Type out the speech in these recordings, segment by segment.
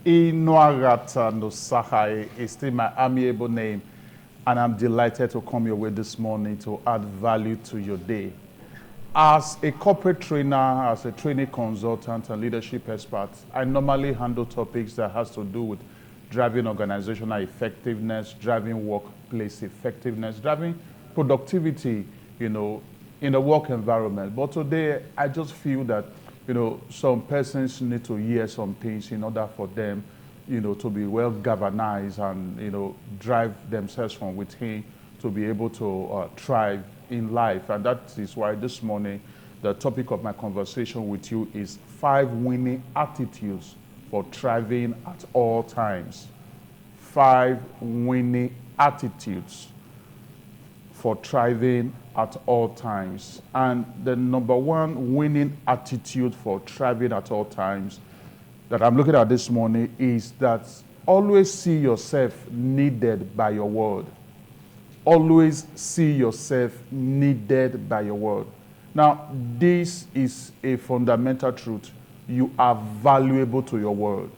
Inuagata no Sahai is still my amiable name, and I'm delighted to come your way this morning to add value to your day. As a corporate trainer, as a training consultant and leadership expert, I normally handle topics that has to do with driving organizational effectiveness, driving workplace effectiveness, driving productivity, in the work environment. But today, I just feel that, some persons need to hear some things in order for them, to be well galvanized and, drive themselves from within to be able to thrive in life. And that is why this morning, the topic of my conversation with you is 5 winning attitudes for thriving at all times. 5 winning attitudes for thriving at all times. And the number 1 winning attitude for thriving at all times that I'm looking at this morning is that always see yourself needed by your word. Always see yourself needed by your word. Now, this is a fundamental truth. You are valuable to your word.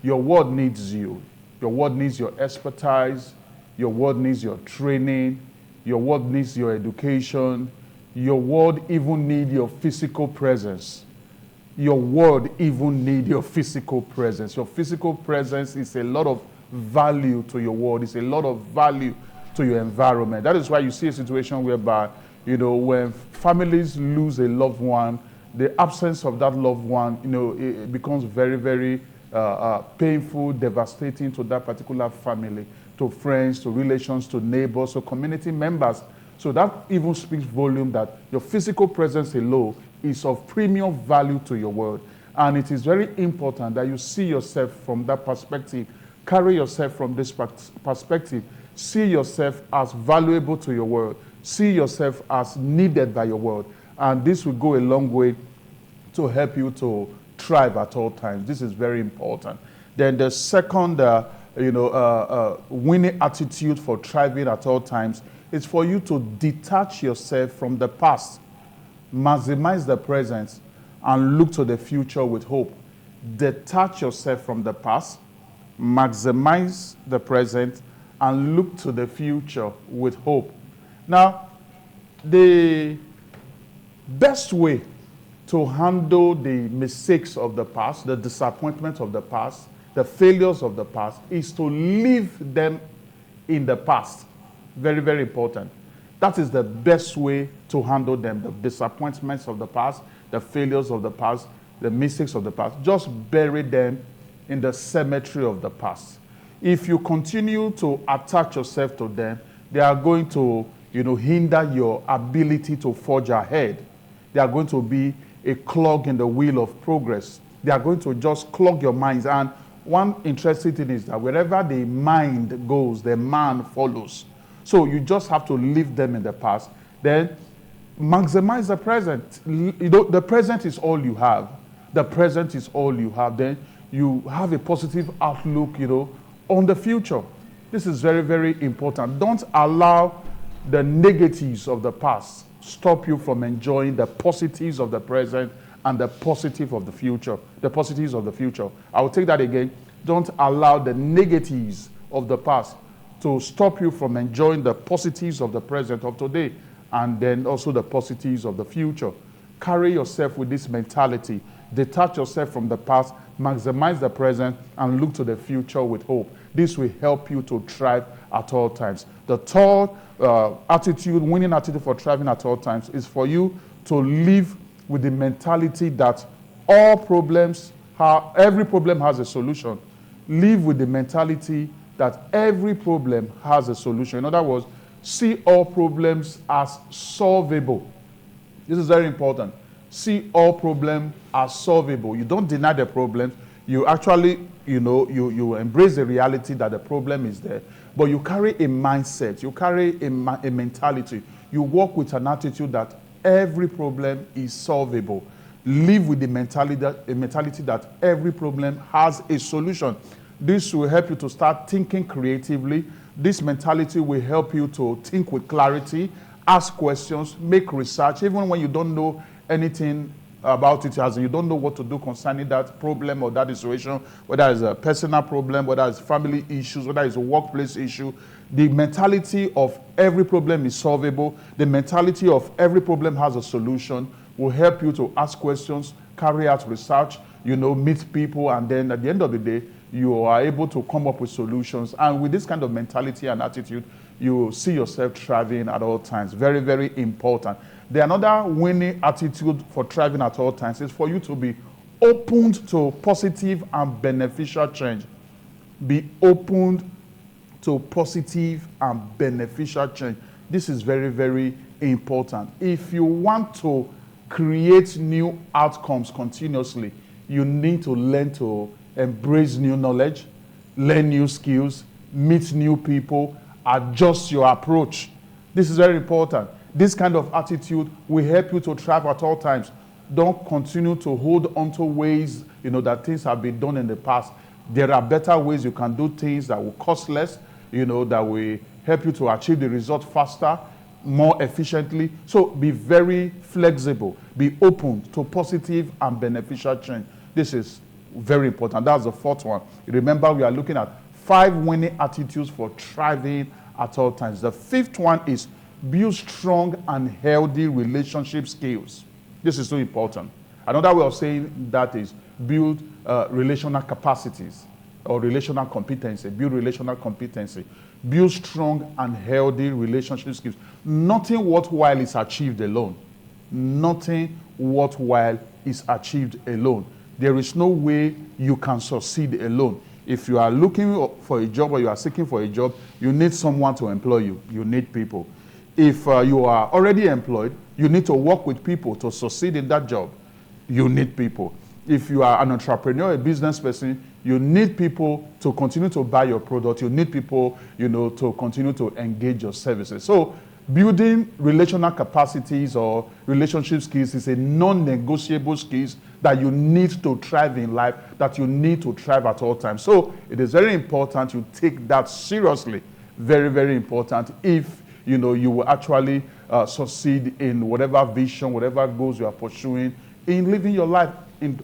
Your word needs you. Your word needs your expertise. Your word needs your training. Your word needs your education. Your word even needs your physical presence. Your word even needs your physical presence. Your physical presence is a lot of value to your word. It's a lot of value to your environment. That is why you see a situation whereby, when families lose a loved one, the absence of that loved one, it becomes very, very painful, devastating to that particular family, to friends, to relations, to neighbors, to community members. So that even speaks volume that your physical presence alone is of premium value to your word. And it is very important that you see yourself from that perspective, carry yourself from this perspective, see yourself as valuable to your word, see yourself as needed by your word. And this will go a long way to help you to thrive at all times. This is very important. Then the second, winning attitude for thriving at all times is for you to detach yourself from the past, maximize the present, and look to the future with hope. Detach yourself from the past, maximize the present, and look to the future with hope. Now, the best way to handle the mistakes of the past, the disappointments of the past, the failures of the past, is to leave them in the past. Very, very important. That is the best way to handle them, the disappointments of the past, the failures of the past, the mistakes of the past. Just bury them in the cemetery of the past. If you continue to attach yourself to them, they are going to, hinder your ability to forge ahead. They are going to be a clog in the wheel of progress. They are going to just clog your minds. And one interesting thing is that wherever the mind goes, the man follows. So you just have to leave them in the past. Then maximize the present. The present is all you have. The present is all you have. Then you have a positive outlook, on the future. This is very, very important. Don't allow the negatives of the past stop you from enjoying the positives of the present and the positive of the future. The positives of the future. I will take that again. Don't allow the negatives of the past to stop you from enjoying the positives of the present of today and then also the positives of the future. Carry yourself with this mentality. Detach yourself from the past, maximize the present, and look to the future with hope. This will help you to thrive at all times. The third winning attitude for thriving at all times, is for you to live with the mentality that every problem has a solution. Live with the mentality that every problem has a solution. In other words, see all problems as solvable. This is very important. See all problems as solvable. You don't deny the problem. You actually, you embrace the reality that the problem is there. But you carry a mindset. You carry a mentality. You work with an attitude that every problem is solvable. Live with the mentality that every problem has a solution. This will help you to start thinking creatively. This mentality will help you to think with clarity, ask questions, make research, even when you don't know anything about it, as you don't know what to do concerning that problem or that situation, whether it's a personal problem, whether it's family issues, whether it's a workplace issue. The mentality of every problem is solvable. The mentality of every problem has a solution will help you to ask questions, carry out research, meet people, and then at the end of the day, you are able to come up with solutions. And with this kind of mentality and attitude, you see yourself thriving at all times. Very, very important. The another winning attitude for thriving at all times is for you to be opened to positive and beneficial change. Be opened to positive and beneficial change. This is very, very important. If you want to create new outcomes continuously, you need to learn to embrace new knowledge, learn new skills, meet new people, adjust your approach. This is very important. This kind of attitude will help you to thrive at all times. Don't continue to hold on to ways, that things have been done in the past. There are better ways you can do things that will cost less, that will help you to achieve the result faster, more efficiently. So be very flexible. Be open to positive and beneficial change. This is very important. That's the fourth one. Remember, we are looking at 5 winning attitudes for thriving at all times. The fifth one is build strong and healthy relationship skills. This is so important. Another way of saying that is build relational capacities or relational competency. Build relational competency. Build strong and healthy relationship skills. Nothing worthwhile is achieved alone. Nothing worthwhile is achieved alone. There is no way you can succeed alone. If you are looking for a job or you are seeking for a job, you need someone to employ you. You need people. If you are already employed, you need to work with people to succeed in that job. You need people. If you are an entrepreneur, a business person, you need people to continue to buy your product. You need people, to continue to engage your services. So building relational capacities or relationship skills is a non-negotiable skills that you need to thrive in life, that you need to thrive at all times. So it is very important you take that seriously. Very, very important if you will actually succeed in whatever vision, whatever goals you are pursuing, in living your life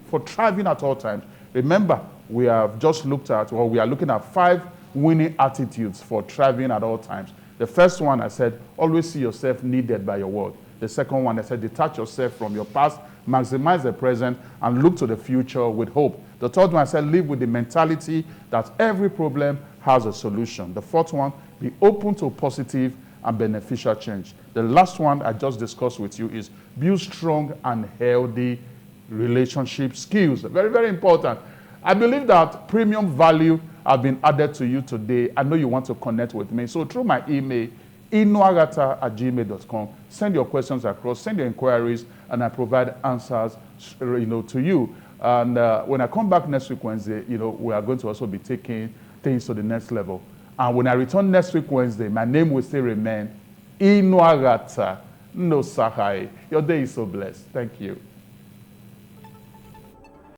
for thriving at all times. Remember, we have just looked at, or we are looking at 5 winning attitudes for thriving at all times. The first one, I said, always see yourself needed by your world. The second one, I said, detach yourself from your past, maximize the present, and look to the future with hope. The third one, I said, live with the mentality that every problem has a solution. The fourth one, be open to positive and beneficial change. The last one I just discussed with you is build strong and healthy relationship skills. Very, very important. I believe that premium value have been added to you today. I know you want to connect with me. So through my email, inuagata@gmail.com, send your questions across, send your inquiries, and I provide answers, to you. And when I come back next week Wednesday, we are going to also be taking things to the next level. And when I return next week Wednesday, my name will still remain Inuagata No Sahai. Your day is so blessed. Thank you.